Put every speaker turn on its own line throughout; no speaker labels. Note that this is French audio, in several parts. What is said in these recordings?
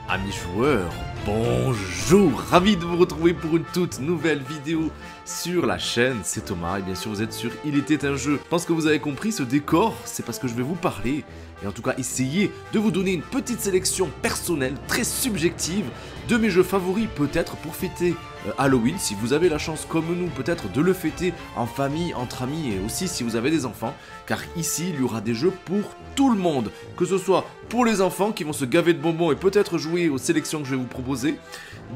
Amis joueurs, bonjour, ravi de vous retrouver pour une toute nouvelle vidéo sur la chaîne, c'est Thomas et bien sûr vous êtes sur Il était un jeu. Je pense que vous avez compris, ce décor, c'est parce que je vais vous parler et en tout cas essayer de vous donner une petite sélection personnelle, très subjective, de mes jeux favoris peut-être pour fêter Halloween, si vous avez la chance comme nous peut-être de le fêter en famille, entre amis et aussi si vous avez des enfants, car ici il y aura des jeux pour tout le monde, que ce soit pour les enfants qui vont se gaver de bonbons et peut-être jouer aux sélections que je vais vous proposer,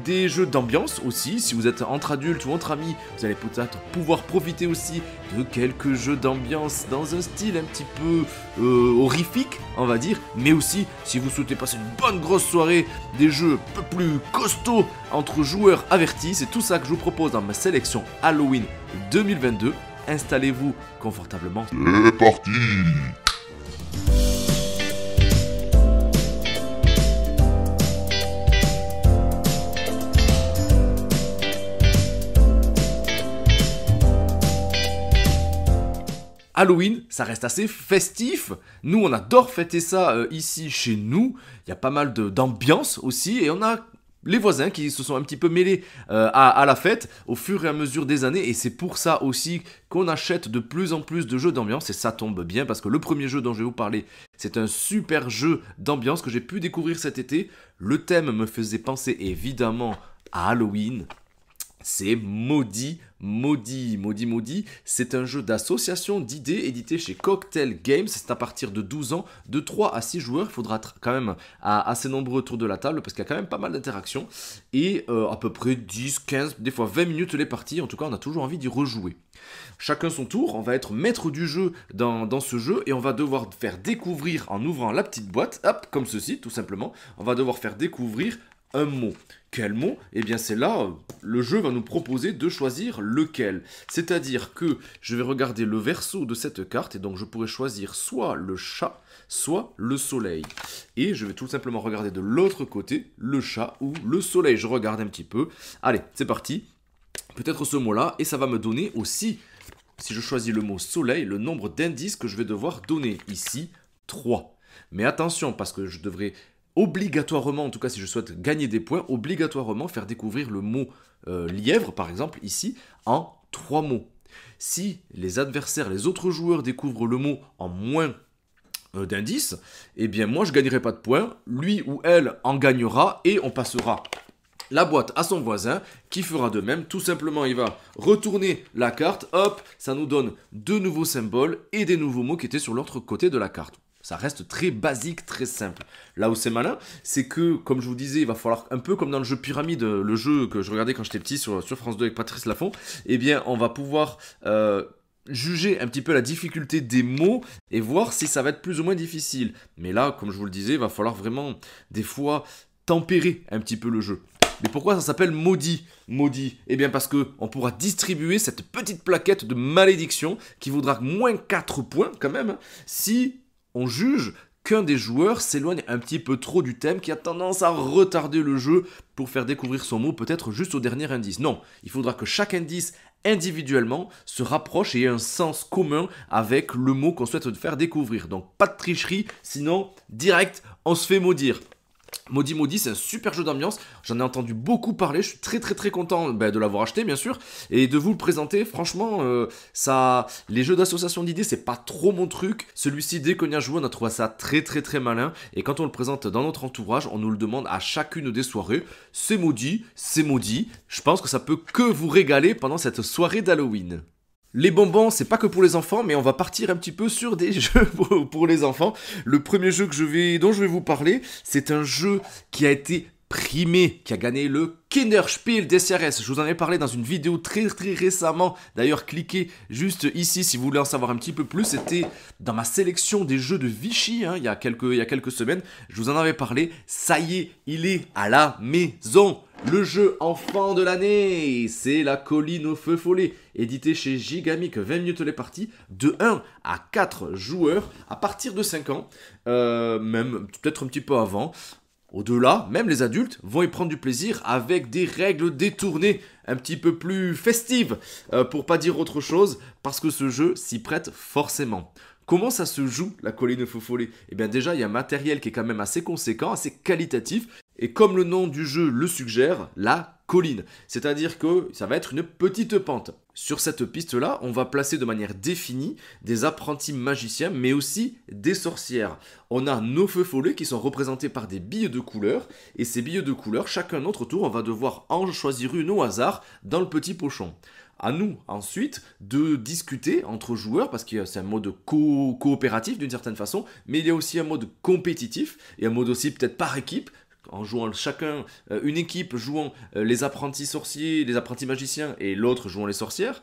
des jeux d'ambiance aussi, si vous êtes entre adultes ou entre amis, vous allez peut-être pouvoir profiter aussi de quelques jeux d'ambiance dans un style un petit peu horrifique, on va dire, mais aussi si vous souhaitez passer une bonne grosse soirée, des jeux un peu plus costauds entre joueurs avertis, c'est tout ça que je vous propose dans ma sélection Halloween 2022. Installez-vous confortablement.
C'est parti!
Halloween, ça reste assez festif. Nous, on adore fêter ça ici chez nous. Il y a pas mal d'ambiance aussi. Et on a les voisins qui se sont un petit peu mêlés à la fête au fur et à mesure des années. Et c'est pour ça aussi qu'on achète de plus en plus de jeux d'ambiance. Et ça tombe bien parce que le premier jeu dont je vais vous parler, c'est un super jeu d'ambiance que j'ai pu découvrir cet été. Le thème me faisait penser évidemment à Halloween. C'est Maudit. C'est un jeu d'association d'idées édité chez Cocktail Games. C'est à partir de 12 ans, de 3 à 6 joueurs. Il faudra être quand même assez nombreux autour de la table parce qu'il y a quand même pas mal d'interactions. Et à peu près 10, 15, des fois 20 minutes les parties. En tout cas, on a toujours envie d'y rejouer. Chacun son tour, on va être maître du jeu dans ce jeu et on va devoir faire découvrir en ouvrant la petite boîte, hop, comme ceci tout simplement. On va devoir faire découvrir un mot. Quel mot? Eh bien c'est là, le jeu va nous proposer de choisir lequel. C'est-à-dire que je vais regarder le verso de cette carte et donc je pourrais choisir soit le chat, soit le soleil. Et je vais tout simplement regarder de l'autre côté, le chat ou le soleil. Je regarde un petit peu. Allez, c'est parti. Peut-être ce mot-là et ça va me donner aussi, si je choisis le mot soleil, le nombre d'indices que je vais devoir donner. Ici, 3. Mais attention parce que je devrais obligatoirement, en tout cas si je souhaite gagner des points, obligatoirement faire découvrir le mot lièvre, par exemple, ici, en 3 mots. Si les adversaires, les autres joueurs découvrent le mot en moins d'indices, eh bien moi je gagnerai pas de points, lui ou elle en gagnera et on passera la boîte à son voisin qui fera de même. Tout simplement, il va retourner la carte, hop, ça nous donne de nouveaux symboles et des nouveaux mots qui étaient sur l'autre côté de la carte. Ça reste très basique, très simple. Là où c'est malin, c'est que, comme je vous disais, il va falloir, un peu comme dans le jeu Pyramide, le jeu que je regardais quand j'étais petit sur France 2 avec Patrice Laffont, eh bien, on va pouvoir juger un petit peu la difficulté des mots et voir si ça va être plus ou moins difficile. Mais là, comme je vous le disais, il va falloir vraiment, des fois, tempérer un petit peu le jeu. Mais pourquoi ça s'appelle Maudit? Maudit, eh bien parce qu'on pourra distribuer cette petite plaquette de malédiction qui vaudra moins 4 points quand même, si on juge qu'un des joueurs s'éloigne un petit peu trop du thème, qui a tendance à retarder le jeu pour faire découvrir son mot peut-être juste au dernier indice. Non, il faudra que chaque indice individuellement se rapproche et ait un sens commun avec le mot qu'on souhaite faire découvrir. Donc pas de tricherie, sinon direct on se fait maudire. Maudit, c'est un super jeu d'ambiance, j'en ai entendu beaucoup parler, je suis très content de l'avoir acheté bien sûr, et de vous le présenter. Franchement, les jeux d'association d'idées c'est pas trop mon truc, celui-ci dès qu'on y a joué on a trouvé ça très malin, et quand on le présente dans notre entourage, on nous le demande à chacune des soirées, c'est maudit, je pense que ça peut que vous régaler pendant cette soirée d'Halloween. Les bonbons, c'est pas que pour les enfants, mais on va partir un petit peu sur des jeux pour les enfants. Le premier jeu dont je vais vous parler, c'est un jeu qui a été primé, qui a gagné le Kinderspiel des CRS. Je vous en ai parlé dans une vidéo très récemment. D'ailleurs, cliquez juste ici si vous voulez en savoir un petit peu plus. C'était dans ma sélection des jeux de Vichy, il y a quelques semaines. Je vous en avais parlé. Ça y est, il est à la maison. Le jeu enfant de l'année, c'est La Colline au feu follet, édité chez Gigamic, 20 minutes les parties, de 1 à 4 joueurs, à partir de 5 ans, même peut-être un petit peu avant. Au-delà, même les adultes vont y prendre du plaisir avec des règles détournées, un petit peu plus festives, pour pas dire autre chose, parce que ce jeu s'y prête forcément. Comment ça se joue, La Colline au feu follet? Eh bien déjà, il y a un matériel qui est quand même assez conséquent, assez qualitatif. et comme le nom du jeu le suggère, la colline. C'est-à-dire que ça va être une petite pente. Sur cette piste-là, on va placer de manière définie des apprentis magiciens, mais aussi des sorcières. On a nos feux follets qui sont représentés par des billes de couleur, et ces billes de couleur, chacun notre tour, on va devoir en choisir une au hasard dans le petit pochon. À nous ensuite de discuter entre joueurs, parce que c'est un mode coopératif d'une certaine façon, mais il y a aussi un mode compétitif, et un mode aussi peut-être par équipe, en jouant chacun, une équipe jouant les apprentis sorciers, les apprentis magiciens, et l'autre jouant les sorcières.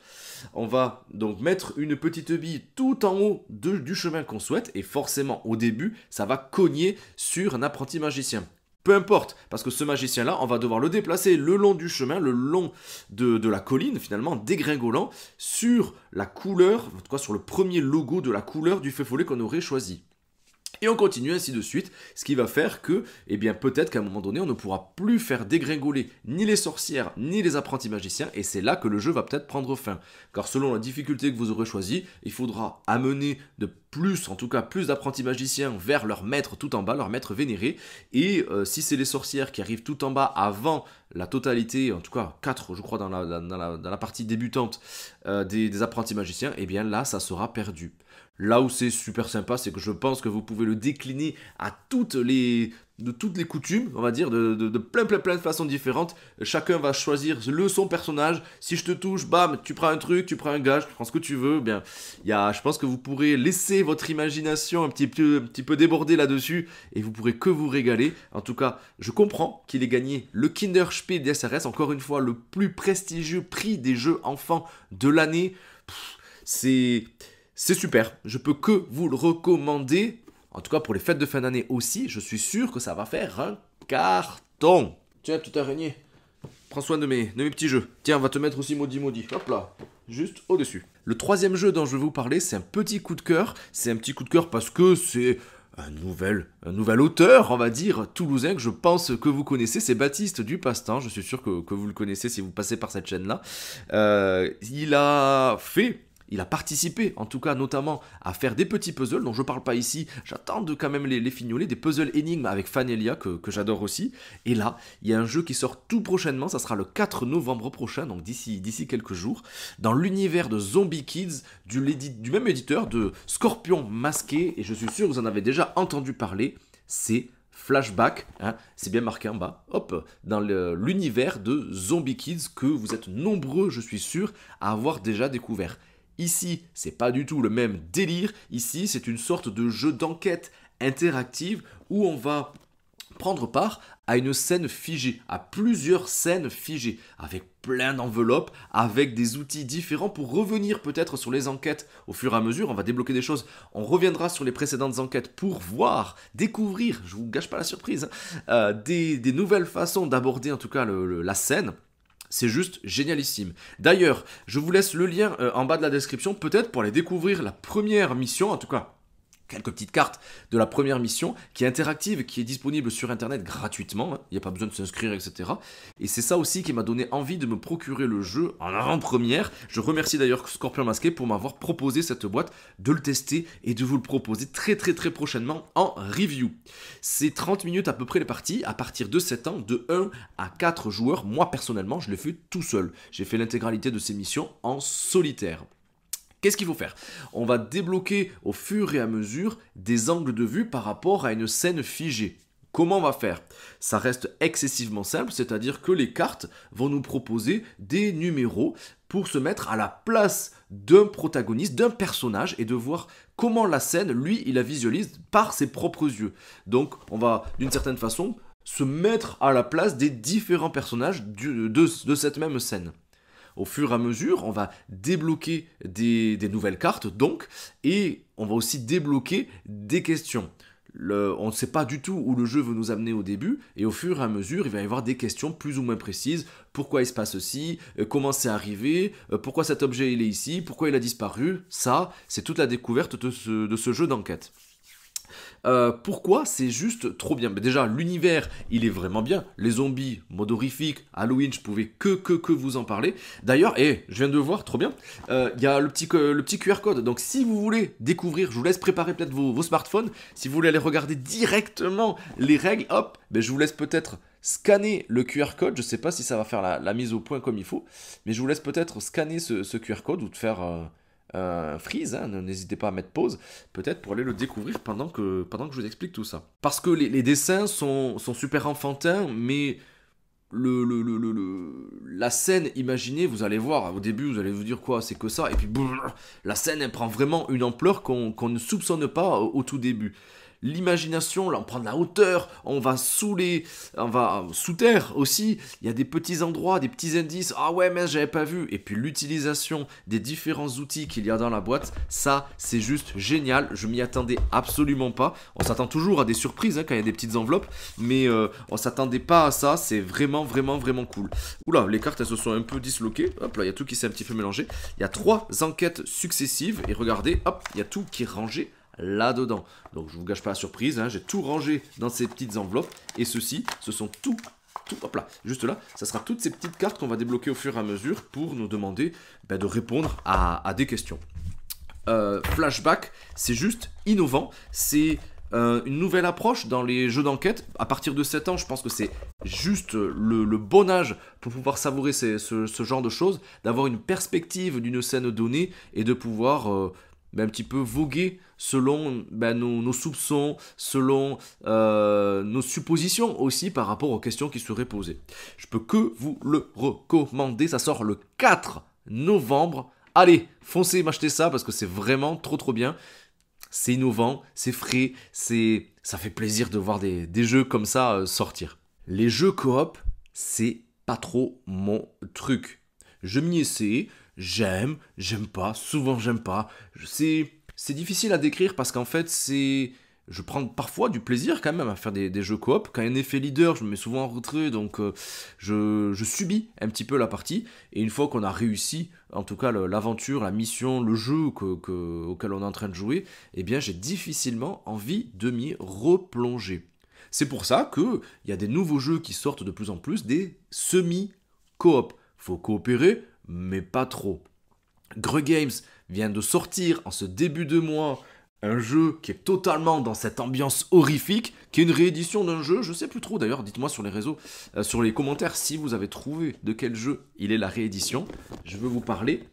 On va donc mettre une petite bille tout en haut du chemin qu'on souhaite, et forcément au début, ça va cogner sur un apprenti magicien. Peu importe, parce que ce magicien-là, on va devoir le déplacer le long du chemin, le long de la colline, finalement, dégringolant, sur la couleur, en tout cas sur le premier logo de la couleur du feu follet qu'on aurait choisi. Et on continue ainsi de suite, ce qui va faire que, eh bien peut-être qu'à un moment donné, on ne pourra plus faire dégringoler ni les sorcières, ni les apprentis magiciens, et c'est là que le jeu va peut-être prendre fin. Car selon la difficulté que vous aurez choisie, il faudra amener en tout cas plus d'apprentis magiciens vers leur maître tout en bas, leur maître vénéré, et si c'est les sorcières qui arrivent tout en bas avant la totalité, en tout cas 4 je crois dans la partie débutante des apprentis magiciens, et bien là ça sera perdu. Là où c'est super sympa, c'est que je pense que vous pouvez le décliner à toutes les coutumes, on va dire, de plein de façons différentes. Chacun va choisir son personnage. Si je te touche, bam, tu prends un truc, tu prends un gage, tu prends ce que tu veux. Bien, je pense que vous pourrez laisser votre imagination un petit peu déborder là-dessus et vous pourrez que vous régaler. En tout cas, je comprends qu'il ait gagné le Kinderspiel des SRS, encore une fois, le plus prestigieux prix des jeux enfants de l'année. C'est super, je peux que vous le recommander, en tout cas pour les fêtes de fin d'année aussi, je suis sûr que ça va faire un carton. Tiens, petite araignée, prends soin de mes petits jeux. Tiens, on va te mettre aussi maudit, hop là, juste au-dessus. Le troisième jeu dont je vais vous parler, c'est un petit coup de cœur. C'est un petit coup de cœur parce que c'est un nouvel auteur, on va dire, toulousain, que je pense que vous connaissez, c'est Baptiste du Passe-Temps, je suis sûr que vous le connaissez si vous passez par cette chaîne-là. Il a participé, en tout cas notamment, à faire des petits puzzles dont je ne parle pas ici. J'attends de quand même les fignoler, des puzzles énigmes avec Fanelia que j'adore aussi. Et là, il y a un jeu qui sort tout prochainement, ça sera le 4 novembre prochain, donc d'ici quelques jours, dans l'univers de Zombie Kids, du même éditeur de Scorpion Masqué, et je suis sûr que vous en avez déjà entendu parler, c'est Flashback, hein, c'est bien marqué en bas, hop, dans l'univers de Zombie Kids que vous êtes nombreux, je suis sûr, à avoir déjà découvert. Ici, c'est pas du tout le même délire. Ici, c'est une sorte de jeu d'enquête interactive où on va prendre part à une scène figée, à plusieurs scènes figées, avec plein d'enveloppes, avec des outils différents pour revenir peut-être sur les enquêtes au fur et à mesure. On va débloquer des choses. On reviendra sur les précédentes enquêtes pour voir, découvrir, je vous gâche pas la surprise, des nouvelles façons d'aborder en tout cas la scène. C'est juste génialissime. D'ailleurs, je vous laisse le lien en bas de la description, peut-être pour aller découvrir la première mission, en tout cas quelques petites cartes de la première mission, qui est interactive, qui est disponible sur internet gratuitement, hein. Il n'y a pas besoin de s'inscrire, etc. Et c'est ça aussi qui m'a donné envie de me procurer le jeu en avant-première. Je remercie d'ailleurs Scorpion Masqué pour m'avoir proposé cette boîte, de le tester et de vous le proposer très prochainement en review. C'est 30 minutes à peu près les parties, à partir de 7 ans, de 1 à 4 joueurs. Moi personnellement, je l'ai fait tout seul. J'ai fait l'intégralité de ces missions en solitaire. Qu'est-ce qu'il faut faire? On va débloquer au fur et à mesure des angles de vue par rapport à une scène figée. Comment on va faire? Ça reste excessivement simple, c'est-à-dire que les cartes vont nous proposer des numéros pour se mettre à la place d'un protagoniste, d'un personnage, et de voir comment la scène, lui, il la visualise par ses propres yeux. Donc, on va, d'une certaine façon, se mettre à la place des différents personnages de cette même scène. Au fur et à mesure, on va débloquer des nouvelles cartes, donc, et on va aussi débloquer des questions. On ne sait pas du tout où le jeu veut nous amener au début, et au fur et à mesure, il va y avoir des questions plus ou moins précises. Pourquoi il se passe ceci? Comment c'est arrivé? Pourquoi cet objet il est ici? Pourquoi il a disparu? Ça, c'est toute la découverte de ce jeu d'enquête. Pourquoi c'est juste trop bien? Mais déjà, l'univers, il est vraiment bien. Les zombies, mode horrifique, Halloween, je pouvais que vous en parler. D'ailleurs, je viens de voir, trop bien, il y a le petit QR code. Donc, si vous voulez découvrir, je vous laisse préparer peut-être vos smartphones. Si vous voulez aller regarder directement les règles, hop, je vous laisse peut-être scanner le QR code. Je ne sais pas si ça va faire la mise au point comme il faut, mais je vous laisse peut-être scanner ce QR code ou de faire freeze, hein. N'hésitez pas à mettre pause, peut-être pour aller le découvrir pendant que je vous explique tout ça. Parce que les dessins sont super enfantins, mais la scène imaginée, vous allez voir, au début vous allez vous dire quoi, c'est que ça, et puis boum, la scène elle prend vraiment une ampleur qu'on ne soupçonne pas au tout début. L'imagination, là on prend de la hauteur, on va sous terre aussi, il y a des petits endroits, des petits indices, ah ouais mais j'avais pas vu, et puis l'utilisation des différents outils qu'il y a dans la boîte, ça c'est juste génial, je m'y attendais absolument pas, on s'attend toujours à des surprises hein, quand il y a des petites enveloppes, mais on s'attendait pas à ça, c'est vraiment cool. Oula, les cartes elles se sont un peu disloquées, hop là il y a tout qui s'est un petit peu mélangé, il y a 3 enquêtes successives, et regardez, hop, il y a tout qui est rangé là-dedans. Donc je vous gâche pas la surprise, hein, j'ai tout rangé dans ces petites enveloppes, et ceci, ce sont tout, hop là, juste là, ça sera toutes ces petites cartes qu'on va débloquer au fur et à mesure pour nous demander de répondre à des questions. Flashback, c'est juste innovant, c'est une nouvelle approche dans les jeux d'enquête. À partir de 7 ans, je pense que c'est juste le bon âge pour pouvoir savourer ce genre de choses, d'avoir une perspective d'une scène donnée et de pouvoir un petit peu voguer selon nos soupçons, selon nos suppositions aussi par rapport aux questions qui seraient posées. Je peux que vous le recommander, ça sort le 4 novembre. Allez, foncez m'acheter ça parce que c'est vraiment trop bien. C'est innovant, c'est frais, ça fait plaisir de voir des jeux comme ça sortir. Les jeux coop, c'est pas trop mon truc. Je m'y essaie, j'aime pas, souvent j'aime pas. C'est difficile à décrire parce qu'en fait je prends parfois du plaisir quand même à faire des jeux coop. Quand il y a un effet leader, je me mets souvent en retrait, donc je subis un petit peu la partie. Et une fois qu'on a réussi, en tout cas l'aventure, la mission, le jeu auquel on est en train de jouer, eh bien j'ai difficilement envie de m'y replonger. C'est pour ça qu'il y a des nouveaux jeux qui sortent de plus en plus, des semi-coop. Faut coopérer, mais pas trop. Greux Games vient de sortir en ce début de mois un jeu qui est totalement dans cette ambiance horrifique, qui est une réédition d'un jeu, je sais plus trop d'ailleurs, dites-moi sur les réseaux, sur les commentaires si vous avez trouvé de quel jeu il est la réédition. Je veux vous parler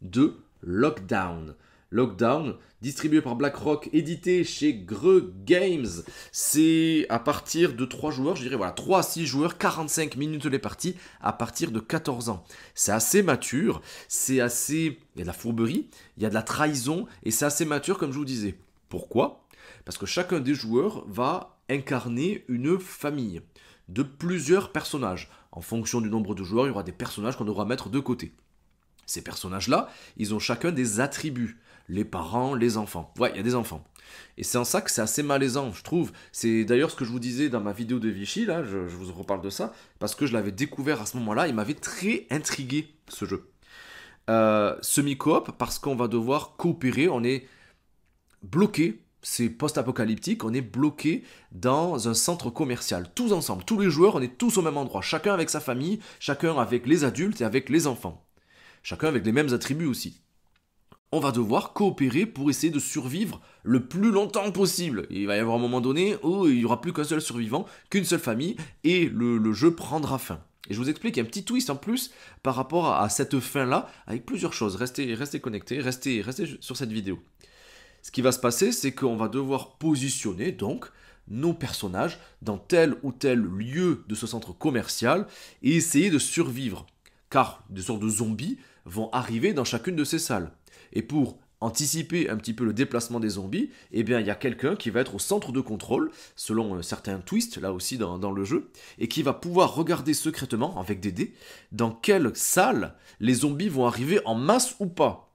de Lockdown. Lockdown, distribué par BlackRock, édité chez Greux Games. C'est à partir de 3 joueurs, je dirais voilà, 3 à 6 joueurs, 45 minutes les parties, à partir de 14 ans. C'est assez mature, il y a de la fourberie, il y a de la trahison, et c'est assez mature comme je vous disais. Pourquoi ? Parce que chacun des joueurs va incarner une famille de plusieurs personnages. En fonction du nombre de joueurs, il y aura des personnages qu'on devra mettre de côté. Ces personnages-là, ils ont chacun des attributs. Les parents, les enfants. Ouais, il y a des enfants. Et c'est en ça que c'est assez malaisant, je trouve. C'est d'ailleurs ce que je vous disais dans ma vidéo de Vichy, là, je vous reparle de ça, parce que je l'avais découvert à ce moment-là, il m'avait très intrigué, ce jeu. Semi-coop, parce qu'on va devoir coopérer, on est bloqué, c'est post-apocalyptique, on est bloqué dans un centre commercial, tous ensemble, tous les joueurs, on est tous au même endroit, chacun avec sa famille, chacun avec les adultes et avec les enfants. Chacun avec les mêmes attributs aussi. On va devoir coopérer pour essayer de survivre le plus longtemps possible. Il va y avoir un moment donné où il n'y aura plus qu'un seul survivant, qu'une seule famille, et le jeu prendra fin. Et je vous explique, il y a un petit twist en plus par rapport à cette fin-là, avec plusieurs choses. Restez connectés, restez sur cette vidéo. Ce qui va se passer, c'est qu'on va devoir positionner donc nos personnages dans tel ou tel lieu de ce centre commercial et essayer de survivre. Car des sortes de zombies vont arriver dans chacune de ces salles. Et pour anticiper un petit peu le déplacement des zombies, eh bien il y a quelqu'un qui va être au centre de contrôle, selon certains twists là aussi dans le jeu, et qui va pouvoir regarder secrètement, avec des dés, dans quelle salle les zombies vont arriver en masse ou pas.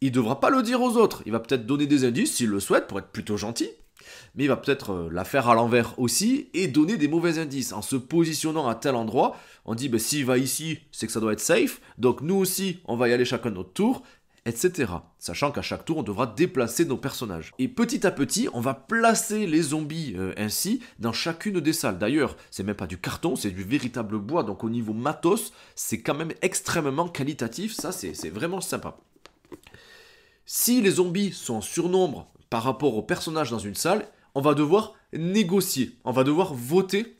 Il ne devra pas le dire aux autres, il va peut-être donner des indices s'il le souhaite pour être plutôt gentil, mais il va peut-être la faire à l'envers aussi et donner des mauvais indices. En se positionnant à tel endroit, on dit s'il va ici, c'est que ça doit être safe, donc nous aussi, on va y aller chacun notre tour, etc. Sachant qu'à chaque tour, on devra déplacer nos personnages. Et petit à petit, on va placer les zombies ainsi dans chacune des salles. D'ailleurs, c'est même pas du carton, c'est du véritable bois, donc au niveau matos, c'est quand même extrêmement qualitatif, ça c'est vraiment sympa. Si les zombies sont en surnombre par rapport aux personnages dans une salle, on va devoir négocier, on va devoir voter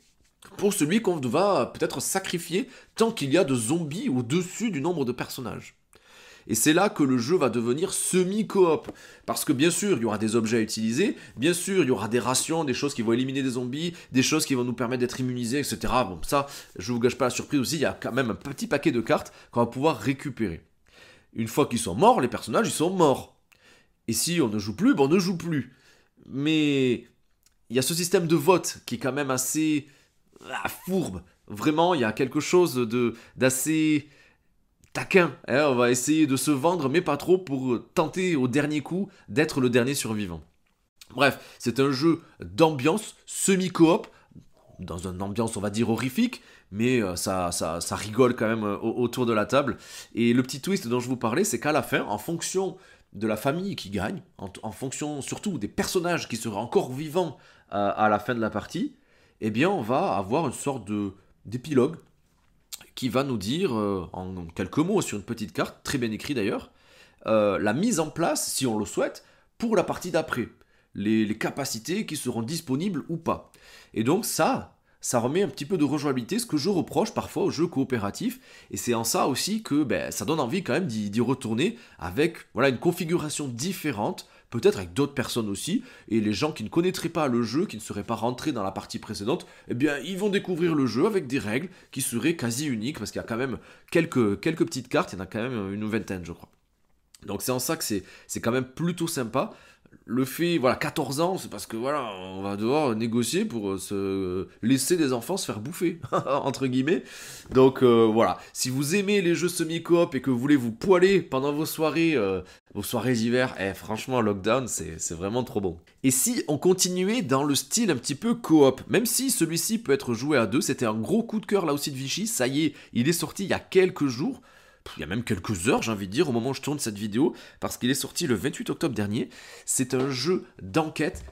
pour celui qu'on va peut-être sacrifier tant qu'il y a de zombies au-dessus du nombre de personnages. Et c'est là que le jeu va devenir semi-coop. Parce que bien sûr, il y aura des objets à utiliser, bien sûr, il y aura des rations, des choses qui vont éliminer des zombies, des choses qui vont nous permettre d'être immunisés, etc. Bon, ça, je vous gâche pas la surprise aussi, il y a quand même un petit paquet de cartes qu'on va pouvoir récupérer. Une fois qu'ils sont morts, les personnages, ils sont morts. Et si on ne joue plus, ben on ne joue plus. Mais il y a ce système de vote qui est quand même assez fourbe. Vraiment, il y a quelque chose d'assez taquin. Hein, on va essayer de se vendre, mais pas trop, pour tenter au dernier coup d'être le dernier survivant. Bref, c'est un jeu d'ambiance semi-coop, dans une ambiance, on va dire, horrifique, mais ça rigole quand même autour de la table. Et le petit twist dont je vous parlais, c'est qu'à la fin, en fonction de la famille qui gagne, en fonction surtout des personnages qui seraient encore vivants à la fin de la partie, eh bien on va avoir une sorte d'épilogue qui va nous dire, en quelques mots sur une petite carte, très bien écrit d'ailleurs, la mise en place, si on le souhaite, pour la partie d'après. Les capacités qui seront disponibles ou pas. Et donc ça remet un petit peu de rejouabilité, ce que je reproche parfois aux jeux coopératifs, et c'est en ça aussi que ça donne envie quand même d'y retourner avec une configuration différente, peut-être avec d'autres personnes aussi, et les gens qui ne connaîtraient pas le jeu, qui ne seraient pas rentrés dans la partie précédente, eh bien ils vont découvrir le jeu avec des règles qui seraient quasi uniques, parce qu'il y a quand même quelques petites cartes, il y en a quand même une vingtaine je crois. Donc c'est en ça que c'est quand même plutôt sympa. Le fait, 14 ans, c'est parce que on va devoir négocier pour se laisser des enfants se faire bouffer, entre guillemets. Donc voilà, si vous aimez les jeux semi-coop et que vous voulez vous poiler pendant vos soirées d'hiver, franchement, Lockdown, c'est vraiment trop bon. Et si on continuait dans le style un petit peu coop, même si celui-ci peut être joué à deux, c'était un gros coup de cœur là aussi de Vichy, ça y est, il est sorti il y a quelques jours, il y a même quelques heures, j'ai envie de dire, au moment où je tourne cette vidéo, parce qu'il est sorti le 28 octobre dernier. C'est un jeu d'enquête,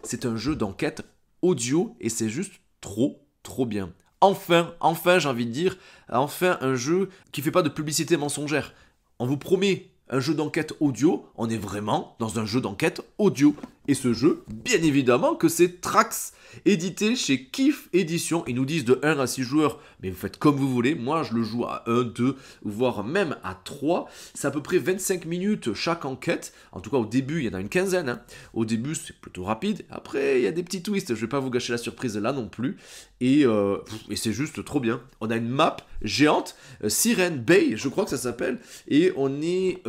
audio, et c'est juste trop bien. Enfin, j'ai envie de dire, enfin un jeu qui fait pas de publicité mensongère. On vous promet un jeu d'enquête audio, on est vraiment dans un jeu d'enquête audio. Et ce jeu, bien évidemment que c'est Trax, édité chez Kif Édition. Ils nous disent de 1 à 6 joueurs, mais vous faites comme vous voulez. Moi, je le joue à 1, 2, voire même à 3. C'est à peu près 25 minutes chaque enquête. En tout cas, au début, il y en a une quinzaine. Hein. Au début, c'est plutôt rapide. Après, il y a des petits twists. Je ne vais pas vous gâcher la surprise là non plus. Et c'est juste trop bien. On a une map géante, Siren Bay, je crois que ça s'appelle. Et on est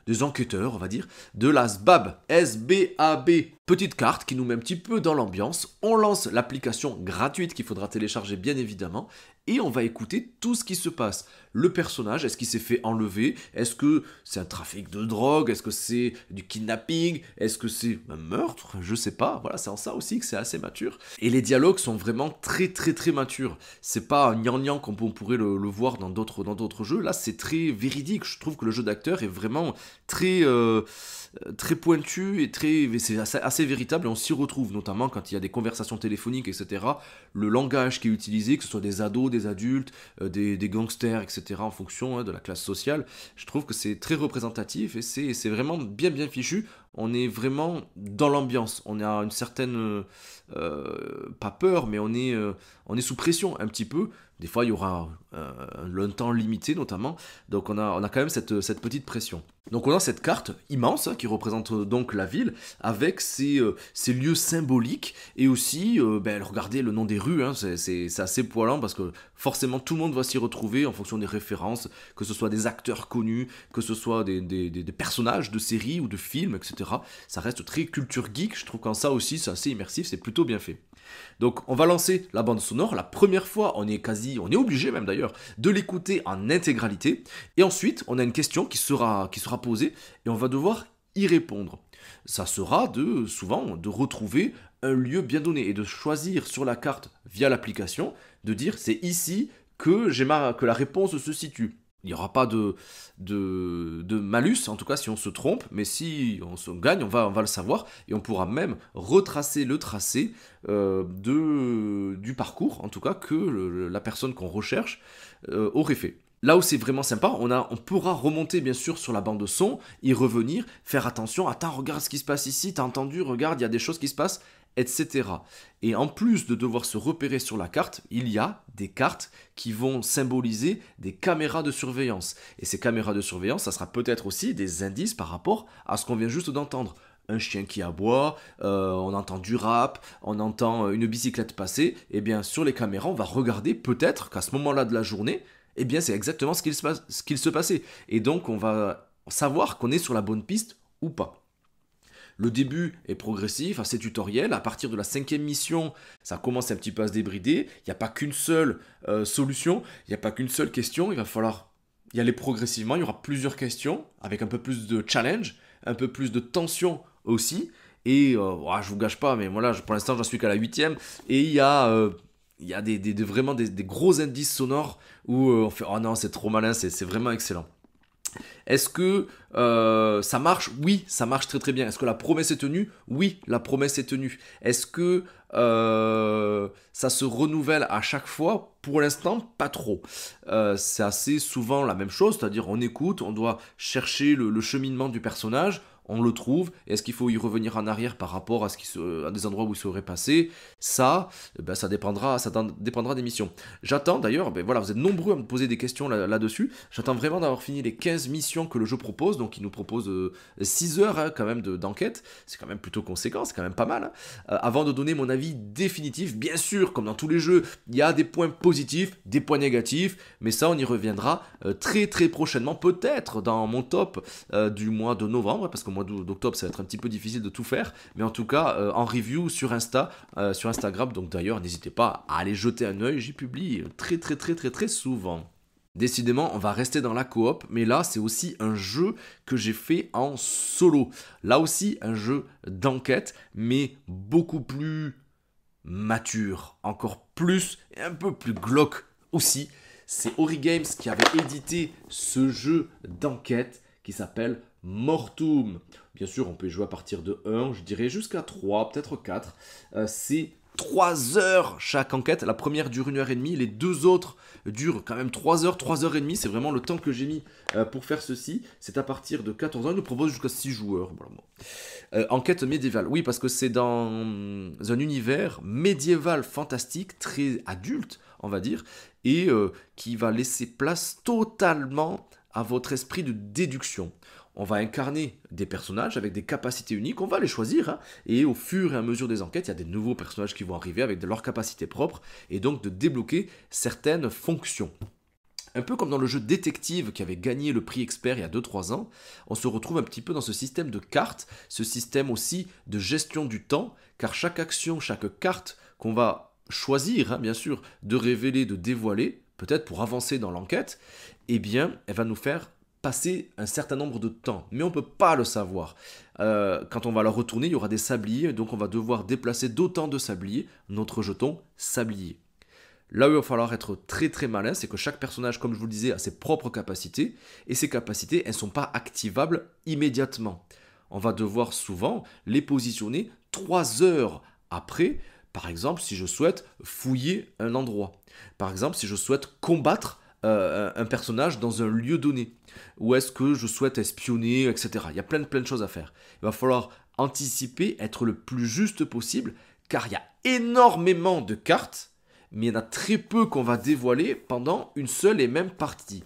des enquêteurs, on va dire, de la SBAB, S-B-A-B. Petite carte qui nous met un petit peu dans l'ambiance. On lance l'application gratuite qu'il faudra télécharger bien évidemment. Et on va écouter tout ce qui se passe. Le personnage, est-ce qu'il s'est fait enlever? Est-ce que c'est un trafic de drogue? Est-ce que c'est du kidnapping? Est-ce que c'est un meurtre? Je sais pas. Voilà, c'est en ça aussi que c'est assez mature. Et les dialogues sont vraiment très matures. C'est pas un gnangnan comme on pourrait le voir dans d'autres jeux. Là, c'est très véridique. Je trouve que le jeu d'acteur est vraiment très pointu et c'est assez véritable, et on s'y retrouve notamment quand il y a des conversations téléphoniques, etc. Le langage qui est utilisé, que ce soit des ados, des adultes, des gangsters, etc. en fonction de la classe sociale, je trouve que c'est très représentatif et c'est vraiment bien fichu. On est vraiment dans l'ambiance, on a une certaine pas peur, mais on est sous pression un petit peu. Des fois il y aura un temps limité notamment, donc on a quand même cette petite pression. Donc on a cette carte immense qui représente donc la ville avec ses lieux symboliques, et aussi regardez le nom des rues, hein, c'est assez poilant parce que forcément tout le monde va s'y retrouver en fonction des références, que ce soit des acteurs connus, que ce soit des personnages de séries ou de films, etc. Ça reste très culture geek, je trouve qu'en ça aussi c'est assez immersif, c'est plutôt bien fait. Donc on va lancer la bande sonore. La première fois, on est obligé même d'ailleurs de l'écouter en intégralité. Et ensuite, on a une question qui sera posée et on va devoir y répondre. Ça sera souvent de retrouver un lieu bien donné et de choisir sur la carte via l'application, de dire c'est ici que la réponse se situe. Il n'y aura pas de malus, en tout cas si on se trompe, mais si on se gagne, on va le savoir, et on pourra même retracer le tracé du parcours, en tout cas que la personne qu'on recherche aurait fait. Là où c'est vraiment sympa, on pourra remonter bien sûr sur la bande son, y revenir, faire attention, attends, regarde ce qui se passe ici, t'as entendu, regarde, il y a des choses qui se passent. etc. Et en plus de devoir se repérer sur la carte, il y a des cartes qui vont symboliser des caméras de surveillance. Et ces caméras de surveillance, ça sera peut-être aussi des indices par rapport à ce qu'on vient juste d'entendre. Un chien qui aboie, on entend du rap, on entend une bicyclette passer, et bien sur les caméras, on va regarder peut-être qu'à ce moment-là de la journée, eh bien c'est exactement ce qu'il se passait. Et donc on va savoir qu'on est sur la bonne piste ou pas. Le début est progressif, assez tutoriel. À partir de la 5e mission, ça commence un petit peu à se débrider. Il n'y a pas qu'une seule solution, il n'y a pas qu'une seule question. Il va falloir y aller progressivement. Il y aura plusieurs questions avec un peu plus de challenge, un peu plus de tension aussi. Et je vous gâche pas, mais voilà, pour l'instant, j'en suis qu'à la 8e. Et il y a vraiment des gros indices sonores où on fait oh non, c'est trop malin, c'est vraiment excellent. Est-ce que ça marche? Oui, ça marche très très bien. Est-ce que la promesse est tenue? Oui, la promesse est tenue. Est-ce que ça se renouvelle à chaque fois? Pour l'instant, pas trop. C'est assez souvent la même chose, c'est-à-dire on écoute, on doit chercher le cheminement du personnage, on le trouve. Est-ce qu'il faut y revenir en arrière par rapport à des endroits où il serait passé? Ça, ça dépendra des missions. J'attends d'ailleurs, voilà, vous êtes nombreux à me poser des questions là-dessus. J'attends vraiment d'avoir fini les 15 missions que le jeu propose. Donc il nous propose 6 heures quand même d'enquête. C'est quand même plutôt conséquent, c'est quand même pas mal. Avant de donner mon avis définitif, bien sûr, comme dans tous les jeux, il y a des points positifs, des points négatifs. Mais ça, on y reviendra très très prochainement. Peut-être dans mon top du mois de novembre, parce que mois d'octobre, ça va être un petit peu difficile de tout faire, mais en tout cas, en review sur Instagram, donc d'ailleurs, n'hésitez pas à aller jeter un œil, j'y publie très très très très très souvent. Décidément, on va rester dans la coop, mais là, c'est aussi un jeu que j'ai fait en solo. Là aussi, un jeu d'enquête, mais beaucoup plus mature, encore plus, et un peu plus glauque aussi. C'est Ori Games qui avait édité ce jeu d'enquête qui s'appelle Mortum. Bien sûr, on peut y jouer à partir de 1, je dirais jusqu'à 3, peut-être 4. C'est 3 heures chaque enquête. La première dure 1h30, les deux autres durent quand même 3 heures, 3h30. C'est vraiment le temps que j'ai mis pour faire ceci. C'est à partir de 14 ans, il nous propose jusqu'à 6 joueurs. Voilà. Enquête médiévale, oui, parce que c'est dans un univers médiéval fantastique, très adulte, on va dire, et qui va laisser place totalement à votre esprit de déduction. On va incarner des personnages avec des capacités uniques, on va les choisir, hein, et au fur et à mesure des enquêtes, il y a des nouveaux personnages qui vont arriver avec leurs capacités propres, et donc de débloquer certaines fonctions. Un peu comme dans le jeu Détective qui avait gagné le prix expert il y a 2-3 ans, on se retrouve un petit peu dans ce système de cartes, ce système aussi de gestion du temps, car chaque action, chaque carte qu'on va choisir, hein, bien sûr, de révéler, de dévoiler, peut-être pour avancer dans l'enquête, eh bien, elle va nous faire passer un certain nombre de temps, mais on ne peut pas le savoir. Quand on va la retourner, il y aura des sabliers, donc on va devoir déplacer d'autant de sabliers, notre jeton sablier. Là où il va falloir être très très malin, c'est que chaque personnage, comme je vous le disais, a ses propres capacités, et ces capacités, elles ne sont pas activables immédiatement. On va devoir souvent les positionner 3 heures après, par exemple si je souhaite fouiller un endroit, par exemple si je souhaite combattre un personnage dans un lieu donné, ou est-ce que je souhaite espionner, etc. Il y a plein de choses à faire. Il va falloir anticiper, être le plus juste possible, car il y a énormément de cartes, mais il y en a très peu qu'on va dévoiler pendant une seule et même partie.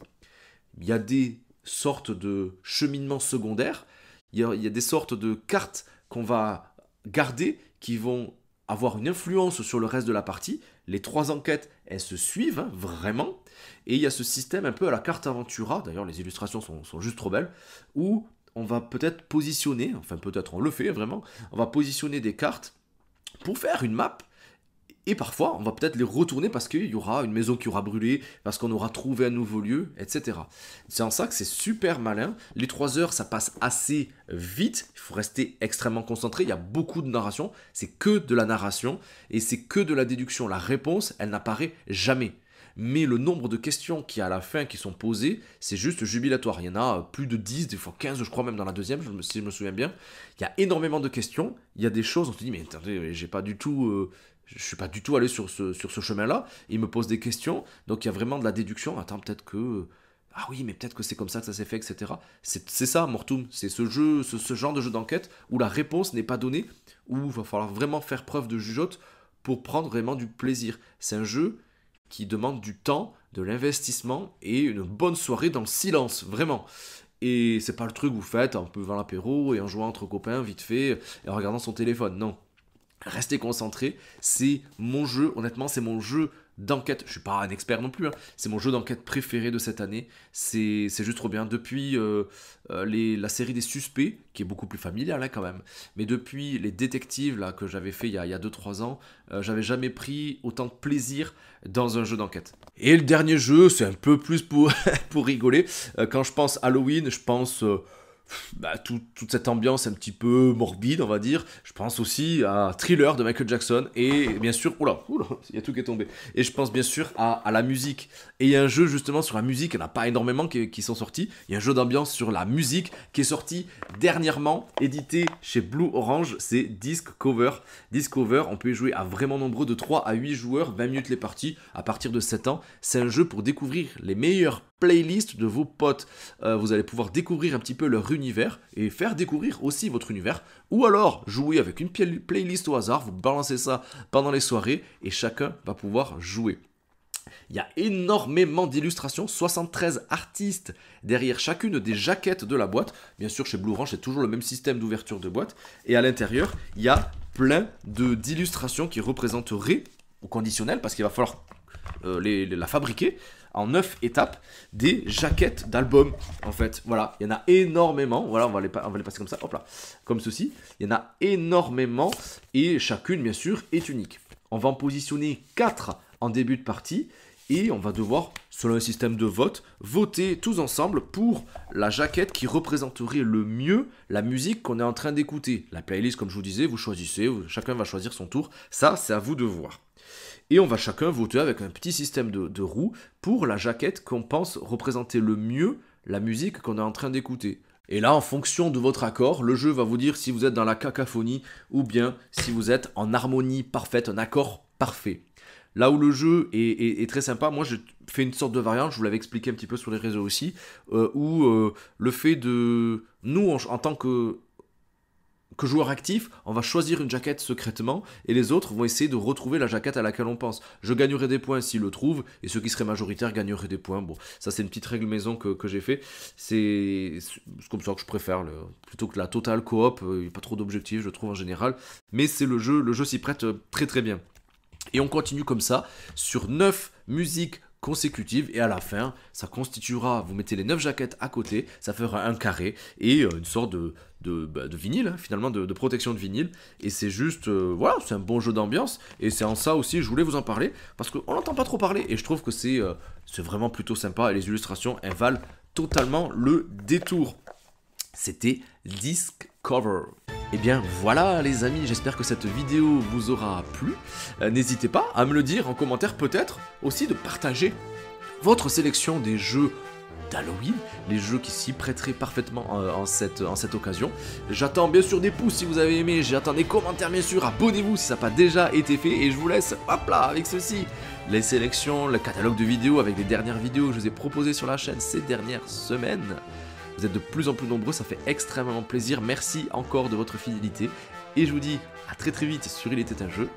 Il y a des sortes de cheminements secondaires, il y a des sortes de cartes qu'on va garder qui vont avoir une influence sur le reste de la partie. Les 3 enquêtes, elles se suivent, hein, vraiment. Et il y a ce système un peu à la carte Aventura, d'ailleurs les illustrations sont juste trop belles, où on va peut-être positionner, enfin peut-être on le fait vraiment, on va positionner des cartes pour faire une map. Et parfois, on va peut-être les retourner parce qu'il y aura une maison qui aura brûlé, parce qu'on aura trouvé un nouveau lieu, etc. C'est en ça que c'est super malin. Les 3 heures, ça passe assez vite. Il faut rester extrêmement concentré. Il y a beaucoup de narration. C'est que de la narration et c'est que de la déduction. La réponse, elle n'apparaît jamais. Mais le nombre de questions qu'il y a à la fin qui sont posées, c'est juste jubilatoire. Il y en a plus de 10, des fois 15, je crois même dans la deuxième, si je me souviens bien. Il y a énormément de questions. Il y a des choses, on se dit, mais attendez, je ne suis pas du tout allé sur ce chemin-là. Il me pose des questions, donc il y a vraiment de la déduction. Attends, peut-être que Ah oui, mais peut-être que c'est comme ça que ça s'est fait, etc. C'est ça, Mortum. C'est ce jeu, ce genre de jeu d'enquête où la réponse n'est pas donnée, où il va falloir vraiment faire preuve de jugeote pour prendre vraiment du plaisir. C'est un jeu qui demande du temps, de l'investissement et une bonne soirée dans le silence, vraiment. Et c'est pas le truc que vous faites en buvant l'apéro et en jouant entre copains vite fait et en regardant son téléphone. Non. Restez concentrés, c'est mon jeu, honnêtement, c'est mon jeu d'enquête. Je suis pas un expert non plus, hein. C'est mon jeu d'enquête préféré de cette année. C'est juste trop bien. Depuis la série des suspects, qui est beaucoup plus familiale hein, quand même, mais depuis les détectives là, que j'avais fait il y a 2-3 ans, j'avais jamais pris autant de plaisir dans un jeu d'enquête. Et le dernier jeu, c'est un peu plus pour, pour rigoler. Quand je pense Halloween, je pense toute cette ambiance un petit peu morbide, on va dire. Je pense aussi à Thriller de Michael Jackson et bien sûr, oula, il y a tout qui est tombé. Et je pense bien sûr à la musique. Et il y a un jeu justement sur la musique, il n'y en a pas énormément qui sont sortis. Il y a un jeu d'ambiance sur la musique qui est sorti dernièrement, édité chez Blue Orange, c'est Disc Cover. Disc Cover, on peut y jouer à vraiment nombreux de 3 à 8 joueurs, 20 minutes les parties, à partir de 7 ans. C'est un jeu pour découvrir les meilleurs playlists de vos potes. Vous allez pouvoir découvrir un petit peu leur univers et faire découvrir aussi votre univers. Ou alors jouer avec une playlist au hasard, vous balancez ça pendant les soirées et chacun va pouvoir jouer. Il y a énormément d'illustrations, 73 artistes derrière chacune des jaquettes de la boîte. Bien sûr, chez Blue Orange, c'est toujours le même système d'ouverture de boîte. Et à l'intérieur, il y a plein d'illustrations qui représenteraient, au conditionnel, parce qu'il va falloir la fabriquer, en 9 étapes, des jaquettes d'albums, en fait. Voilà, il y en a énormément. Voilà, on va les passer comme ça, hop là, comme ceci. Il y en a énormément, et chacune, bien sûr, est unique. On va en positionner 4 en début de partie, et on va devoir, selon un système de vote, voter tous ensemble pour la jaquette qui représenterait le mieux la musique qu'on est en train d'écouter. La playlist, comme je vous disais, vous choisissez, chacun va choisir son tour. Ça, c'est à vous de voir. Et on va chacun voter avec un petit système de roues pour la jaquette qu'on pense représenter le mieux la musique qu'on est en train d'écouter. Et là, en fonction de votre accord, le jeu va vous dire si vous êtes dans la cacophonie ou bien si vous êtes en harmonie parfaite, un accord parfait. Là où le jeu est très sympa, moi j'ai fait une sorte de variante, je vous l'avais expliqué un petit peu sur les réseaux aussi, où le fait de... Nous, en tant que joueur actif, on va choisir une jaquette secrètement et les autres vont essayer de retrouver la jaquette à laquelle on pense. Je gagnerai des points s'ils le trouvent et ceux qui seraient majoritaires gagneraient des points. Bon, ça c'est une petite règle maison que j'ai fait. C'est comme ça que je préfère, plutôt que la totale coop, il n'y a pas trop d'objectifs je trouve en général. Mais c'est le jeu s'y prête très très bien. Et on continue comme ça sur 9 musiques consécutives et à la fin ça constituera, vous mettez les 9 jaquettes à côté, ça fera un carré et une sorte de vinyle hein, finalement, de protection de vinyle, et c'est juste voilà, c'est un bon jeu d'ambiance et c'est en ça aussi je voulais vous en parler parce qu'on n'entend pas trop parler et je trouve que c'est vraiment plutôt sympa et les illustrations elles valent totalement le détour. C'était Disc Cover. Et bien voilà les amis, j'espère que cette vidéo vous aura plu. N'hésitez pas à me le dire en commentaire, peut-être aussi de partager votre sélection des jeux d'Halloween, les jeux qui s'y prêteraient parfaitement en cette occasion. J'attends bien sûr des pouces si vous avez aimé, j'attends des commentaires bien sûr, abonnez-vous si ça n'a pas déjà été fait et je vous laisse, hop là, avec ceci, les sélections, le catalogue de vidéos avec les dernières vidéos que je vous ai proposées sur la chaîne ces dernières semaines. Vous êtes de plus en plus nombreux, ça fait extrêmement plaisir. Merci encore de votre fidélité. Et je vous dis à très très vite sur Il était un jeu.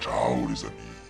Ciao les amis.